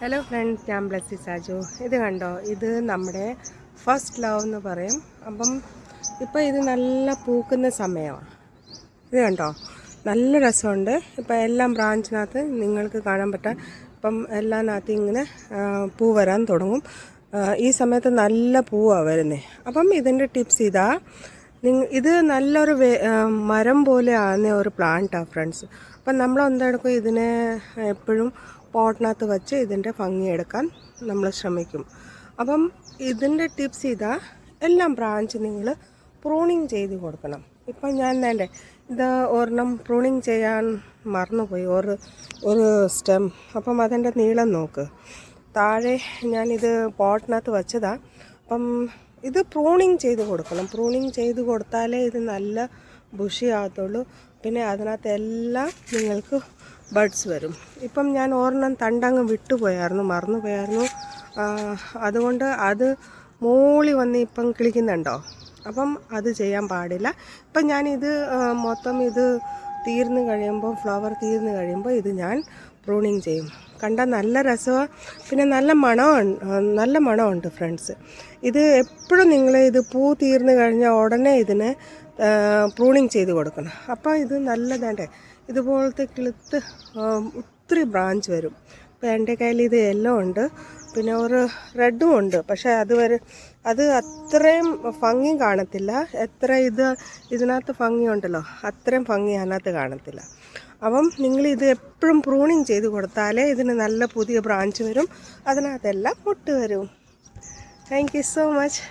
Hello friends, ഞാൻ ബ്ലസ്സി സാജു. ഇത് കണ്ടോ, ഇത് നമ്മുടെ ഫസ്റ്റ് ലവ് എന്ന് പറയും. അപ്പം ഇപ്പോൾ ഇത് നല്ല പൂക്കുന്ന സമയമാണ്. ഇത് കണ്ടോ, നല്ല രസമുണ്ട്. ഇപ്പം എല്ലാം ബ്രാഞ്ചിനകത്ത് നിങ്ങൾക്ക് കാണാൻ പറ്റാം. ഇപ്പം എല്ലാത്തിനകത്ത് ഇങ്ങനെ പൂ വരാൻ തുടങ്ങും. ഈ സമയത്ത് നല്ല പൂവാണ് വരുന്നത്. അപ്പം ഇതിൻ്റെ ടിപ്സ് ഇതാ. ഇത് നല്ലൊരു മരം പോലെ ആകുന്ന ഒരു പ്ലാന്റാണ് ഫ്രണ്ട്സ്. അപ്പം നമ്മളെന്തെടുക്കും, ഇതിനെ എപ്പോഴും പോട്ടിനകത്ത് വെച്ച് ഇതിൻ്റെ ഭംഗിയെടുക്കാൻ നമ്മൾ ശ്രമിക്കും. അപ്പം ഇതിൻ്റെ ടിപ്സ് ഇതാ. എല്ലാം ബ്രാഞ്ച് നിങ്ങൾ പ്രൂണിങ് ചെയ്ത് കൊടുക്കണം. ഇപ്പം ഞാൻ വേണ്ടേ ഇത് ഒരെണ്ണം പ്രൂണിങ് ചെയ്യാൻ മറന്നുപോയി, ഒരു സ്റ്റെം. അപ്പം അതിൻ്റെ നീളം നോക്ക്. താഴെ ഞാനിത് പോട്ടിനകത്ത് വെച്ചതാണ്. അപ്പം ഇത് പ്രൂണിങ് ചെയ്ത് കൊടുക്കണം. പ്രൂണിങ് ചെയ്ത് കൊടുത്താലേ ഇത് നല്ല ബുഷിയാകത്തുള്ളൂ. പിന്നെ അതിനകത്ത് എല്ലാം നിങ്ങൾക്ക് ബഡ്സ് വരും. ഇപ്പം ഞാൻ ഒരെണ്ണം തണ്ടങ്ങ് വിട്ടുപോയായിരുന്നു, മറന്നുപോയായിരുന്നു. അതുകൊണ്ട് അത് മോളി വന്ന് ഇപ്പം കിളിക്കുന്നുണ്ടോ. അപ്പം അത് ചെയ്യാൻ പാടില്ല. ഇപ്പം ഞാനിത് മൊത്തം ഇത് തീർന്നു കഴിയുമ്പോൾ, ഫ്ലവർ തീർന്നു കഴിയുമ്പോൾ ഇത് ഞാൻ പ്രൂണിങ് ചെയ്യും. കണ്ടാൽ നല്ല രസമാണ്. പിന്നെ നല്ല മണമുണ്ട് ഫ്രണ്ട്സ്. ഇത് എപ്പോഴും നിങ്ങൾ ഇത് പൂ തീർന്നു കഴിഞ്ഞാൽ ഉടനെ ഇതിനെ പ്രൂണിങ് ചെയ്ത് കൊടുക്കണം. അപ്പോൾ ഇത് നല്ലതാണ്ടേ ഇതുപോലത്തെ കിളുത്ത് ഒത്തിരി ബ്രാഞ്ച് വരും. ഇപ്പോൾ എൻ്റെ കയ്യിൽ ഇത് യെല്ലോ ഉണ്ട്, പിന്നെ ഒരു റെഡും ഉണ്ട്. പക്ഷേ അത് അത്രയും ഭംഗി കാണത്തില്ല. എത്ര ഇതിനകത്ത് ഭംഗിയുണ്ടല്ലോ, അത്രയും ഭംഗി അതിനകത്ത് കാണത്തില്ല. അപ്പം നിങ്ങളിത് എപ്പോഴും പ്രൂണിങ് ചെയ്ത് കൊടുത്താലേ ഇതിന് നല്ല പുതിയ ബ്രാഞ്ച് വരും. അതിനകത്തെല്ലാം മുട്ട് വരും. Thank you so much.